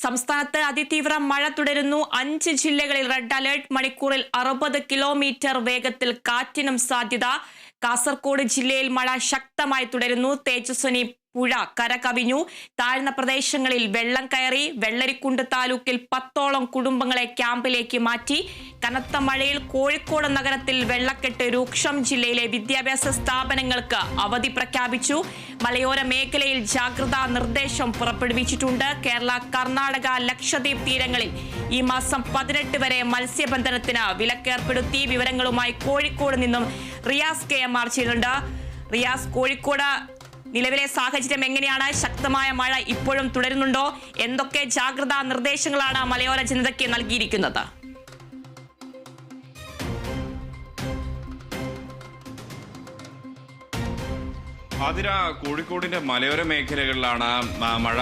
സംസ്ഥാനത്ത് അതിതീവ്ര മഴ തുടരുന്നു. 5 ജില്ലകളിൽ റെഡ് അലേർട്ട്. മണിക്കൂറിൽ 60 കിലോമീറ്റർ വേഗത്തിൽ കാറ്റിനും സാധ്യത. കാസർഗോഡ് ജില്ലയിൽ മഴ ശക്തമായി തുടരുന്നു. തേജസ്വിനി പുഴ കരകവിഞ്ഞു. താഴ്ന്ന പ്രദേശങ്ങളിൽ വെള്ളം കയറി. വെള്ളരിക്കുണ്ട് താലൂക്കിൽ 10ഓളം കുടുംബങ്ങളെ ക്യാമ്പിലേക്ക് മാറ്റി. കനത്ത മഴയിൽ കോഴിക്കോട് നഗരത്തിൽ വെള്ളക്കെട്ട് രൂക്ഷം. ജില്ലയിലെ വിദ്യാഭ്യാസ സ്ഥാപനങ്ങൾക്ക് അവധി പ്രഖ്യാപിച്ചു. മലയോര മേഖലയിൽ ജാഗ്രതാ നിർദ്ദേശം പുറപ്പെടുവിച്ചിട്ടുണ്ട്. കേരള, കർണാടക, ലക്ഷദ്വീപ് തീരങ്ങളിൽ ഈ മാസം 18 വരെ മത്സ്യബന്ധനത്തിന് വിലക്കേർപ്പെടുത്തി. വിവരങ്ങളുമായി കോഴിക്കോട് നിന്നും റിയാസ് KMR ചെയ്യുന്നുണ്ട്. റിയാസ്, കോഴിക്കോട് നിലവിലെ സാഹചര്യം എങ്ങനെയാണ്? ശക്തമായ മഴ ഇപ്പോഴും തുടരുന്നുണ്ടോ? എന്തൊക്കെ ജാഗ്രതാ നിർദ്ദേശങ്ങളാണ് മലയോര ജനതയ്ക്ക് നൽകിയിരിക്കുന്നത്? ആതിര, കോഴിക്കോടിന്റെ മലയോര മേഖലകളിലാണ് മഴ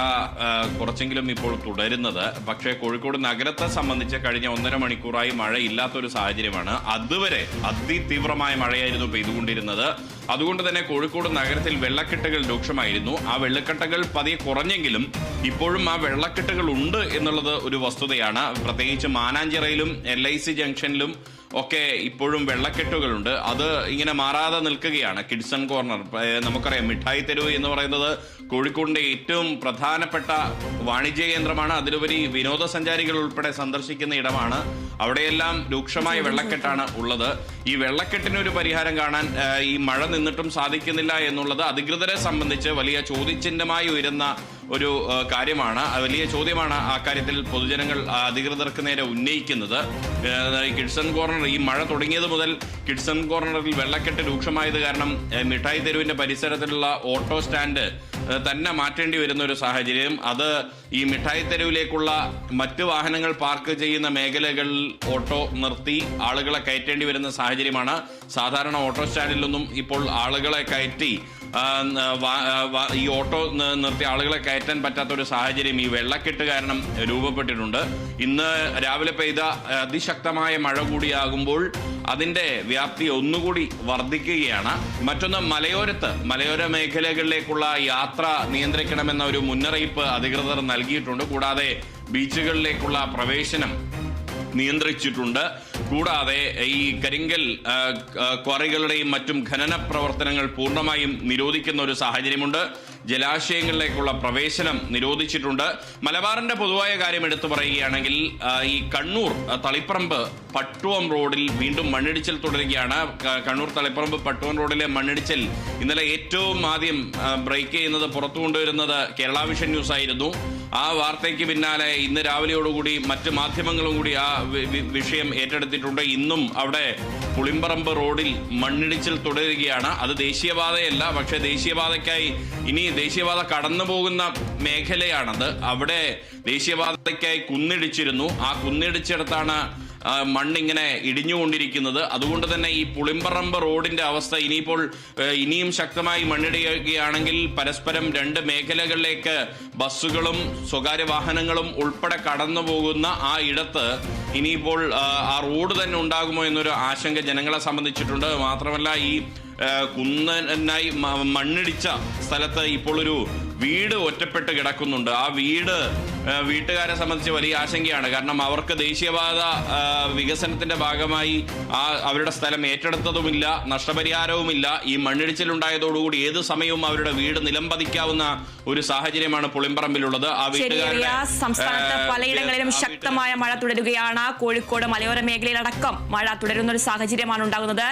കുറച്ചെങ്കിലും ഇപ്പോൾ തുടരുന്നത്. പക്ഷേ കോഴിക്കോട് നഗരത്തെ സംബന്ധിച്ച് കഴിഞ്ഞ 1.5 മണിക്കൂറായി മഴ ഇല്ലാത്തൊരു സാഹചര്യമാണ്. അതുവരെ അതിതീവ്രമായ മഴയായിരുന്നു പെയ്തുകൊണ്ടിരുന്നത്. അതുകൊണ്ട് തന്നെ കോഴിക്കോട് നഗരത്തിൽ വെള്ളക്കെട്ടുകൾ രൂക്ഷമായിരുന്നു. ആ വെള്ളക്കെട്ടുകൾ പതിയെ കുറഞ്ഞെങ്കിലും ഇപ്പോഴും ആ വെള്ളക്കെട്ടുകൾ ഉണ്ട് എന്നുള്ളത് ഒരു വസ്തുതയാണ്. പ്രത്യേകിച്ച് മാനാഞ്ചിറയിലും LIC ജംഗ്ഷനിലും ഒക്കെ ഇപ്പോഴും വെള്ളക്കെട്ടുകളുണ്ട്. അത് ഇങ്ങനെ മാറാതെ നിൽക്കുകയാണ്. കിഡ്സൺ കോർണർ, നമുക്കറിയാം മിഠായി തെരുവ് എന്ന് പറയുന്നത് കോഴിക്കോടിന്റെ ഏറ്റവും പ്രധാനപ്പെട്ട വാണിജ്യ കേന്ദ്രമാണ്. അതിലുപരി വിനോദസഞ്ചാരികൾ ഉൾപ്പെടെ സന്ദർശിക്കുന്ന ഇടമാണ്. അവിടെയെല്ലാം രൂക്ഷമായ വെള്ളക്കെട്ടാണ് ഉള്ളത്. ഈ വെള്ളക്കെട്ടിനൊരു പരിഹാരം കാണാൻ ഈ മഴ നിന്നിട്ടും സാധിക്കുന്നില്ല എന്നുള്ളത് അധികൃതരെ സംബന്ധിച്ച് വലിയ ചോദ്യചിഹ്നമായി ഉയരുന്ന ഒരു കാര്യമാണ്. വലിയ ചോദ്യമാണ് ആ കാര്യത്തിൽ പൊതുജനങ്ങൾ അധികൃതർക്ക് നേരെ ഉന്നയിക്കുന്നത്. കിഡ്സൺ കോർണർ, ഈ മഴ തുടങ്ങിയത് മുതൽ കിഡ്സൺ കോർണറിൽ വെള്ളക്കെട്ട് രൂക്ഷമായത് കാരണം മിഠായി തെരുവിന്റെ പരിസരത്തിലുള്ള ഓട്ടോ സ്റ്റാൻഡ് തന്നെ മാറ്റേണ്ടി വരുന്ന ഒരു സാഹചര്യം. അത് ഈ മിഠായി തെരുവിലേക്കുള്ള മറ്റ് വാഹനങ്ങൾ പാർക്ക് ചെയ്യുന്ന മേഖലകളിൽ ഓട്ടോ നിർത്തി ആളുകളെ കയറ്റേണ്ടി വരുന്ന സാഹചര്യമാണ്. സാധാരണ ഓട്ടോ സ്റ്റാൻഡിലൊന്നും ഇപ്പോൾ ആളുകളെ കയറ്റി ഈ ഓട്ടോ നിർത്തി ആളുകളെ കയറ്റാൻ പറ്റാത്തൊരു സാഹചര്യം ഈ വെള്ളക്കെട്ട് കാരണം രൂപപ്പെട്ടിട്ടുണ്ട്. ഇന്ന് രാവിലെ പെയ്ത അതിശക്തമായ മഴ കൂടിയാകുമ്പോൾ അതിന്റെ വ്യാപ്തി ഒന്നുകൂടി വർദ്ധിക്കുകയാണ്. മറ്റൊന്ന്, മലയോര മേഖലകളിലേക്കുള്ള യാത്ര നിയന്ത്രിക്കണമെന്ന ഒരു മുന്നറിയിപ്പ് അധികൃതർ നൽകിയിട്ടുണ്ട്. കൂടാതെ ബീച്ചുകളിലേക്കുള്ള പ്രവേശനം നിയന്ത്രിച്ചിട്ടുണ്ട്. കൂടാതെ ഈ കരിങ്കൽ ക്വാറികളുടെയും മറ്റും ഖനന പ്രവർത്തനങ്ങൾ പൂർണ്ണമായും നിരോധിക്കുന്ന ഒരു സാഹചര്യമുണ്ട്. ജലാശയങ്ങളിലേക്കുള്ള പ്രവേശനം നിരോധിച്ചിട്ടുണ്ട്. മലബാറിന്റെ പൊതുവായ കാര്യം എടുത്തു പറയുകയാണെങ്കിൽ ഈ കണ്ണൂർ തളിപ്പറമ്പ് പട്ടുവം റോഡിൽ വീണ്ടും മണ്ണിടിച്ചിൽ തുടരുകയാണ്. കണ്ണൂർ തളിപ്പറമ്പ് പട്ടുവം റോഡിലെ മണ്ണിടിച്ചിൽ ഇന്നലെ ഏറ്റവും ആദ്യം ബ്രേക്ക് ചെയ്യുന്നത്, പുറത്തു കൊണ്ടുവരുന്നത് കേരള വിഷൻ ന്യൂസ് ആയിരുന്നു. ആ വാർത്തയ്ക്ക് പിന്നാലെ ഇന്ന് രാവിലെയോടുകൂടി മറ്റ് മാധ്യമങ്ങളും കൂടി ആ വിഷയം ഏറ്റെടുത്തിട്ടുണ്ട്. ഇന്നും അവിടെ പുളിമ്പറമ്പ് റോഡിൽ മണ്ണിടിച്ചിൽ തുടരുകയാണ്. അത് ദേശീയപാതയല്ല, പക്ഷേ ദേശീയപാതയ്ക്കായി ഇനി ദേശീയപാത കടന്നു പോകുന്ന മേഖലയാണത്. അവിടെ ദേശീയപാതയ്ക്കായി കുന്നിടിച്ചിരുന്നു. ആ കുന്നിടിച്ചിടത്താണ് മണ്ണിങ്ങനെ ഇടിഞ്ഞുകൊണ്ടിരിക്കുന്നത്. അതുകൊണ്ട് തന്നെ ഈ പുളിമ്പറമ്പ് റോഡിന്റെ അവസ്ഥ ഇനിയും ശക്തമായി മണ്ണിടിയുകയാണെങ്കിൽ പരസ്പരം 2 മേഖലകളിലേക്ക് ബസ്സുകളും സ്വകാര്യ വാഹനങ്ങളും ഉൾപ്പെടെ കടന്നു പോകുന്ന ആ ഇടത്ത് ഇനിയിപ്പോൾ ആ റോഡ് തന്നെ ഉണ്ടാകുമോ എന്നൊരു ആശങ്ക ജനങ്ങളെ സംബന്ധിച്ചിട്ടുണ്ട്. മാത്രമല്ല, ഈ കുന്നനായി മണ്ണിടിച്ച സ്ഥലത്ത് ഇപ്പോൾ ഒരു വീട് ഒറ്റപ്പെട്ട് കിടക്കുന്നുണ്ട്. ആ വീട്ടുകാരെ സംബന്ധിച്ച് വലിയ ആശങ്കയാണ്. കാരണം അവർക്ക് ദേശീയപാത വികസനത്തിന്റെ ഭാഗമായി അവരുടെ സ്ഥലം ഏറ്റെടുത്തതുമില്ല, നഷ്ടപരിഹാരവുമില്ല. ഈ മണ്ണിടിച്ചിലുണ്ടായതോടുകൂടി ഏത് സമയവും അവരുടെ വീട് നിലംപതിക്കാവുന്ന ഒരു സാഹചര്യമാണ് പുളിമ്പറമ്പിലുള്ളത്. ആ വീട്ടുകാരുടെ സംസ്ഥാനത്ത് പലയിടങ്ങളിലും ശക്തമായ മഴ തുടരുകയാണ്. കോഴിക്കോട് മലയോര മേഖലയിലടക്കം മഴ തുടരുന്ന ഒരു സാഹചര്യമാണ് ഉണ്ടാകുന്നത്.